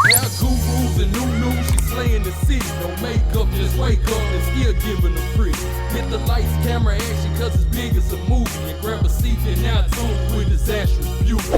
Now gurus and new, she slaying the city. No makeup, just wake up and still giving them pretty. Hit the lights, camera, action, cause it's big as a movie. And grab a seat and now tune with disastrous beauty.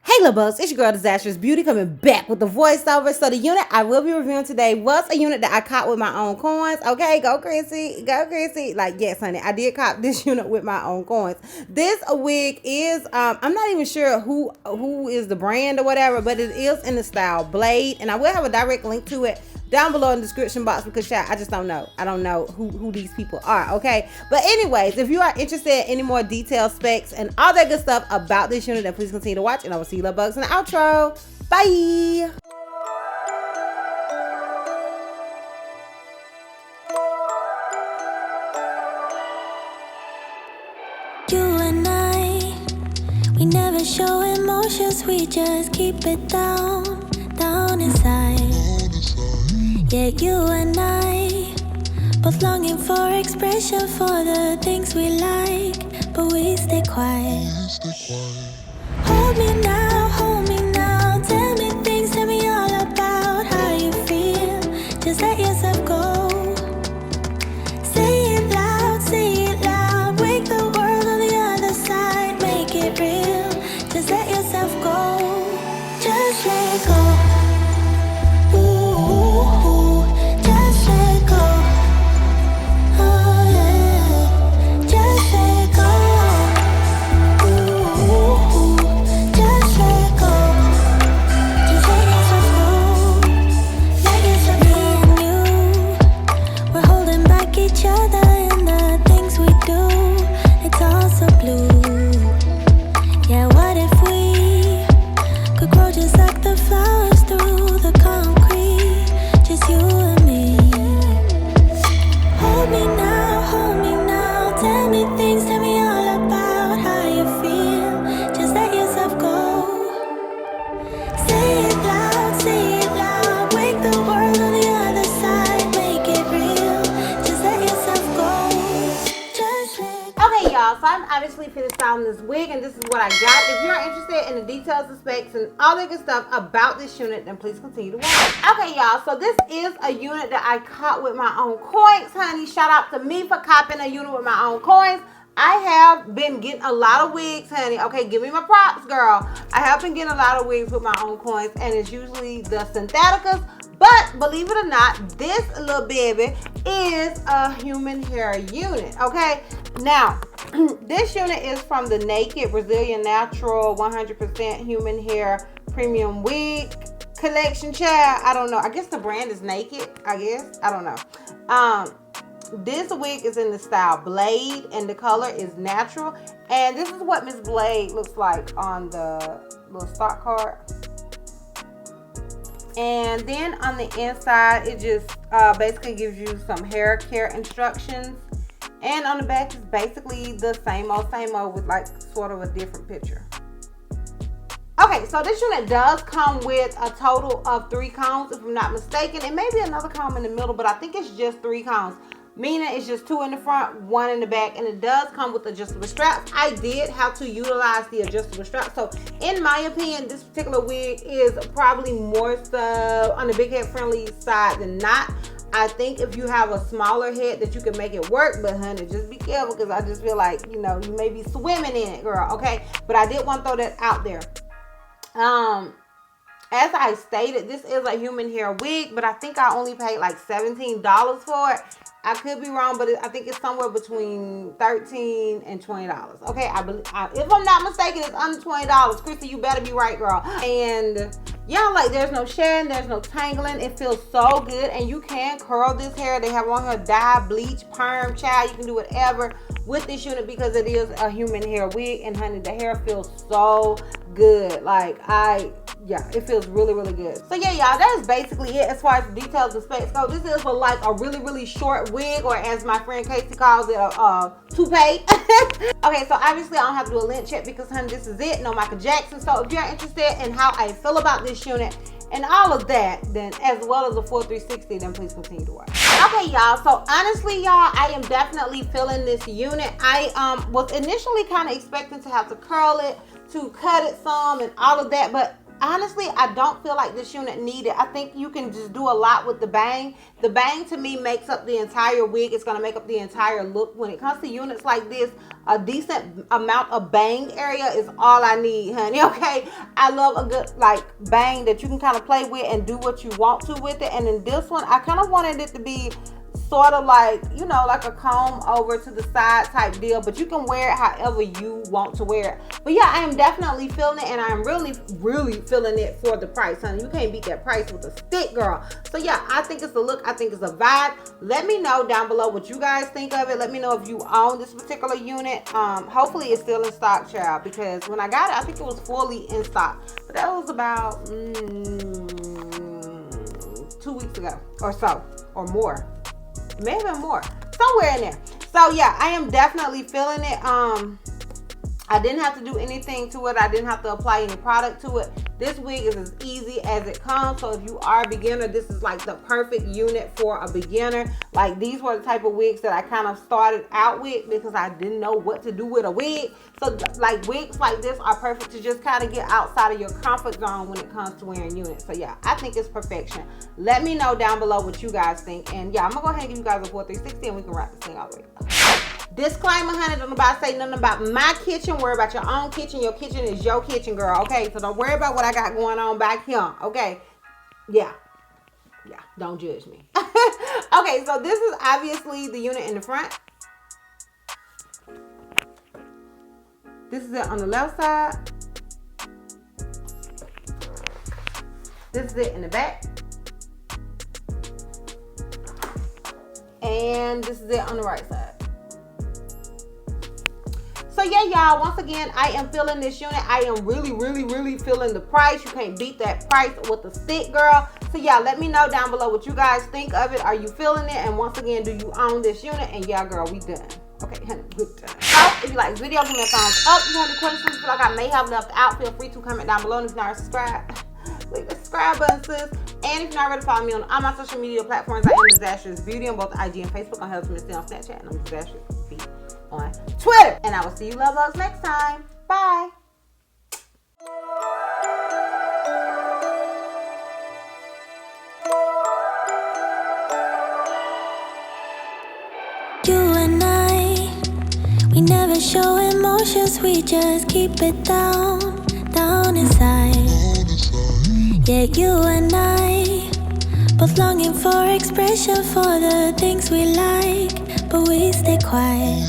Hey little bugs, it's your girl Disastrous Beauty coming back with the voiceover. So the unit I will be reviewing today was a unit that I caught with my own coins. Okay, go crazy, go crazy. Like, yes, honey, I did cop this unit with my own coins. This wig is, I'm not even sure who is the brand or whatever, but it is in the style Blade. And I will have a direct link to it down below in the description box because I just don't know. I don't know who these people are, okay? But anyways, if you are interested in any more detailed specs and all that good stuff about this unit, then please continue to watch, and I will see you little bugs in the outro. Bye! You and I, we never show emotions, we just keep it down inside. Yeah, you and I, both longing for expression for the things we like, but we stay quiet. Hold me now, tell me things, tell me all about how you feel. Just let yourself go. Say it loud, wake the world on the other side, make it real. Just let yourself go, just let go. So I'm obviously finished styling this wig, and this is what I got. If you're interested in the details, the specs, and all that good stuff about this unit, then please continue to watch. Okay, y'all, so this is a unit that I caught with my own coins, honey. Shout out to me for copping a unit with my own coins. I have been getting a lot of wigs, honey. Okay, give me my props, girl. I have been getting a lot of wigs with my own coins, and it's usually the Syntheticas. But believe it or not, this little baby is a human hair unit, okay? Now, this unit is from the Naked Brazilian Natural 100% Human Hair Premium Wig Collection, child. I don't know. I guess the brand is Naked, I guess. I don't know. This wig is in the style Blade, and the color is natural. And this is what Miss Blade looks like on the little stock card. And then on the inside, it just basically gives you some hair care instructions. And on the back is basically the same old with like sort of a different picture. Okay, so this unit does come with a total of 3 combs, if I'm not mistaken. It may be another comb in the middle, but I think it's just 3 combs. Meaning it's just 2 in the front, 1 in the back, and it does come with adjustable straps. I did have to utilize the adjustable straps. So in my opinion, this particular wig is probably more so on the big head friendly side than not. I think if you have a smaller head that you can make it work, but honey, just be careful because I just feel like, you know, you may be swimming in it, girl, okay? But I did want to throw that out there. As I stated, this is a human hair wig, but I think I only paid like $17 for it. I could be wrong, but I think it's somewhere between $13 and $20. Okay, if I'm not mistaken, it's under $20. Chrissy, you better be right, girl. And yeah, like there's no shedding, there's no tangling. It feels so good, and you can curl this hair. They have on here dye, bleach, perm, child. You can do whatever with this unit because it is a human hair wig, and honey, the hair feels so good. Like yeah, it feels really, really good. So yeah, y'all, that is basically it as far as the details and specs go. This is for like a really, really short wig, or as my friend Casey calls it, a toupee. Okay, so obviously I don't have to do a lint check because, honey, this is it. No Michael Jackson. So if you're interested in how I feel about this unit and all of that, then as well as the full 360, then please continue to watch. Okay, y'all, so honestly, y'all, I am definitely feeling this unit. I was initially kind of expecting to have to curl it, to cut it some and all of that, but honestly, I don't feel like this unit needed. I think you can just do a lot with the bang. The bang to me makes up the entire wig. It's going to make up the entire look. When it comes to units like this, a decent amount of bang area is all I need, honey. Okay, I love a good like bang that you can kind of play with and do what you want to with it. And in this one, I kind of wanted it to be sort of like, you know, like a comb over to the side type deal, but you can wear it however you want to wear it. But yeah, I am definitely feeling it, and I'm really feeling it for the price, honey. You can't beat that price with a stick, girl. So yeah, I think it's a look, I think it's a vibe. Let me know down below what you guys think of it. Let me know if you own this particular unit. Hopefully it's still in stock, child, because when I got it, I think it was fully in stock, but that was about 2 weeks ago or so, or more. Maybe more, somewhere in there. So yeah, I am definitely feeling it. I didn't have to do anything to it. I didn't have to apply any product to it. This wig is as easy as it comes. So if you are a beginner, this is like the perfect unit for a beginner. Like, these were the type of wigs that I kind of started out with because I didn't know what to do with a wig. So like, wigs like this are perfect to just kind of get outside of your comfort zone when it comes to wearing units. So yeah, I think it's perfection. Let me know down below what you guys think. And yeah, I'm gonna go ahead and give you guys a 4-3-60 and we can wrap this thing all the way up. Disclaimer, honey, don't nobody say nothing about my kitchen. Worry about your own kitchen. Your kitchen is your kitchen, girl, okay? So don't worry about what I got going on back here, okay? Yeah, don't judge me. Okay, so this is obviously the unit in the front. This is it on the left side. This is it in the back. And this is it on the right side. So yeah, y'all, once again, I am feeling this unit. I am really feeling the price. You can't beat that price with the stick, girl. So yeah, let me know down below what you guys think of it. Are you feeling it? And once again, do you own this unit? And yeah, girl, we done. Okay, honey, good time. So if you like this video, give me a thumbs up. If you have any questions, feel like I may have left out, feel free to comment down below. And if you're not subscribed, click the subscribe button, sis. And if you're not ready to follow me on all my social media platforms, I am DizastrousBeauty on both IG and Facebook. I'm helping me stay on Snapchat, and I'm DizastrousBeauty on Twitter. And I will see you love bugs next time. Bye. You and I, we never show emotions, we just keep it down inside. Yeah, you and I, both longing for expression for the things we like, but we stay quiet.